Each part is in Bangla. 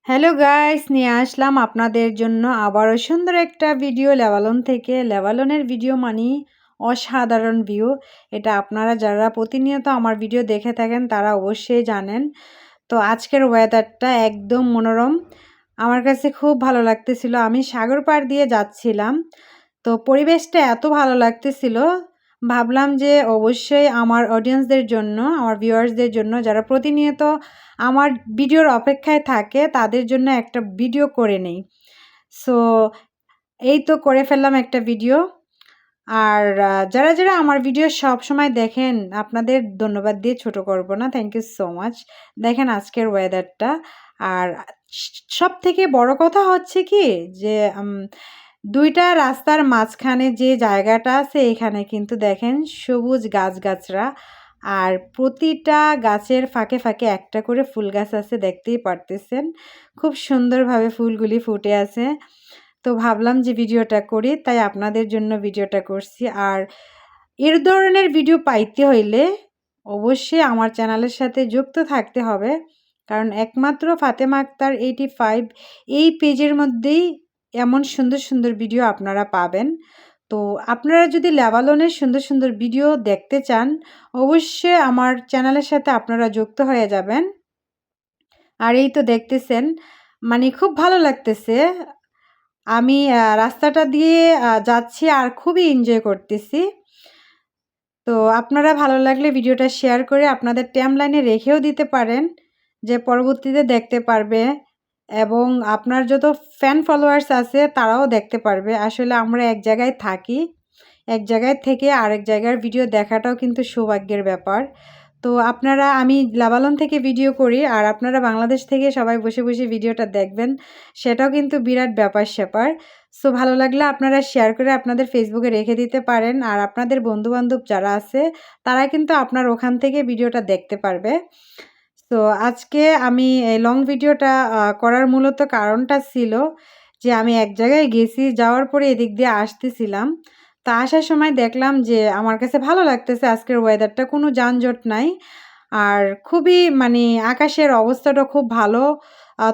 হ্যালো গাইস, নিয়ে আসলাম আপনাদের জন্য আবারও সুন্দর একটা ভিডিও লেবানন থেকে। লেবাননের ভিডিও মানে অসাধারণ ভিউ। এটা আপনারা যারা প্রতিনিয়ত আমার ভিডিও দেখে থাকেন তারা অবশ্যই জানেন। তো আজকের ওয়েদারটা একদম মনোরম, আমার কাছে খুব ভালো লাগতেছিল। আমি সাগর পাড় দিয়ে যাচ্ছিলাম, তো পরিবেশটা এত ভালো লাগতেছিল, ভাবলাম যে অবশ্যই আমার অডিয়েন্সদের জন্য, আমার ভিউয়ার্সদের জন্য যারা প্রতিনিয়ত আমার ভিডিওর অপেক্ষায় থাকে তাদের জন্য একটা ভিডিও করে নেই। সো এই তো করে ফেললাম একটা ভিডিও। আর যারা আমার ভিডিও সবসময় দেখেন আপনাদের ধন্যবাদ দিয়ে ছোট করব না। Thank you so much. দেখেন আজকের ওয়েদারটা। আর সবথেকে বড় কথা হচ্ছে কি যে ২ টা রাস্তার মাঝখানে যে জায়গাটা আছে এখানে কিন্তু দেখেন সবুজ গাছগাছরা, আর প্রতিটা গাছের ফাঁকে ফাঁকে একটা করে ফুল গাছ আছে, দেখতেই পারতেছেন। খুব সুন্দরভাবে ফুলগুলি ফুটে আছে। তো ভাবলাম যে ভিডিওটা করি, তাই আপনাদের জন্য ভিডিওটা করছি। আর এর ধরনের ভিডিও পাইতে হইলে অবশ্যই আমার চ্যানেলের সাথে যুক্ত থাকতে হবে, কারণ একমাত্র ফাতেমা আক্তার 85 এই পেজের মধ্যেই এমন সুন্দর সুন্দর ভিডিও আপনারা পাবেন। তো আপনারা যদি লেবাননের সুন্দর সুন্দর ভিডিও দেখতে চান অবশ্যই আমার চ্যানেলের সাথে আপনারা যুক্ত হয়ে যাবেন। আর এই তো দেখতেছেন, মানে খুব ভালো লাগতেছে। আমি রাস্তাটা দিয়ে যাচ্ছি আর খুবই এনজয় করতেছি। তো আপনারা ভালো লাগলে ভিডিওটা শেয়ার করে আপনাদের টাইমলাইনে রেখেও দিতে পারেন, যে পরবর্তীতে দেখতে পারবে, এবং আপনার যত ফ্যান ফলোয়ার্স আছে তারাও দেখতে পারবে। আসলে আমরা এক জায়গায় থাকি, এক জায়গায় থেকে আরেক জায়গার ভিডিও দেখাটাও কিন্তু সৌভাগ্যের ব্যাপার। তো আপনারা, আমি লেবানন থেকে ভিডিও করি আর আপনারা বাংলাদেশ থেকে সবাই বসে বসে ভিডিওটা দেখবেন, সেটাও কিন্তু বিরাট ব্যাপার-স্যাপার। সো ভালো লাগলে আপনারা শেয়ার করে আপনাদের ফেসবুকে রেখে দিতে পারেন, আর আপনাদের বন্ধু-বান্ধব যারা আছে তারা কিন্তু আপনার ওখান থেকে ভিডিওটা দেখতে পারবে। তো আজকে আমি এই লং ভিডিওটা করার মূলত কারণটা ছিল যে আমি এক জায়গায় গেছি, যাওয়ার পরে এদিক দিয়ে আসতেছিলাম। তো আসার সময় দেখলাম যে আমার কাছে ভালো লাগতেছে আজকের ওয়েদারটা, কোনো যানজট নাই। আর খুবই মানে আকাশের অবস্থাটা খুব ভালো।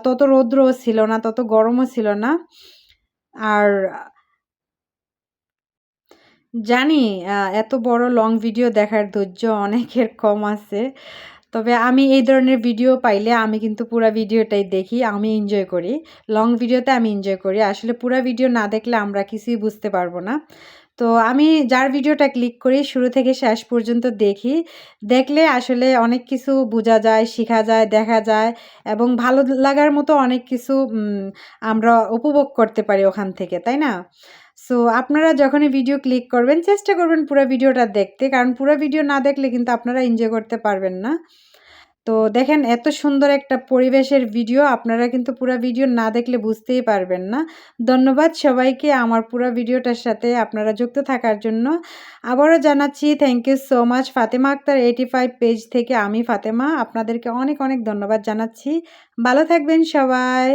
তত রৌদ্রও ছিল না, তত গরমও ছিল না। আর জানি এত বড় লং ভিডিও দেখার ধৈর্য অনেকের কম আছে। তবে আমি এই ধরনের ভিডিও পাইলে আমি কিন্তু পুরা ভিডিওটাই দেখি, আমি এনজয় করি। লং ভিডিওতে আমি এনজয় করি। আসলে পুরা ভিডিও না দেখলে আমরা কিছুই বুঝতে পারবো না। তো আমি যার ভিডিওটা ক্লিক করি শুরু থেকে শেষ পর্যন্ত দেখি। দেখলে আসলে অনেক কিছু বোঝা যায়, শিখা যায়, দেখা যায়, এবং ভালো লাগার মতো অনেক কিছু আমরা উপভোগ করতে পারি ওখান থেকে, তাই না? সো আপনারা যখনই ভিডিও ক্লিক করবেন চেষ্টা করবেন পুরা ভিডিওটা দেখতে, কারণ পুরা ভিডিও না দেখলে কিন্তু আপনারা এনজয় করতে পারবেন না। তো দেখেন এত সুন্দর একটা পরিবেশের ভিডিও, আপনারা কিন্তু পুরা ভিডিও না দেখলে বুঝতেই পারবেন না। ধন্যবাদ সবাইকে আমার পুরা ভিডিওটার সাথে আপনারা যুক্ত থাকার জন্য। আবারও জানাচ্ছি thank you so much. Fatema Akter 85 page থেকে আমি ফাতেমা আপনাদেরকে অনেক অনেক ধন্যবাদ জানাচ্ছি। ভালো থাকবেন সবাই।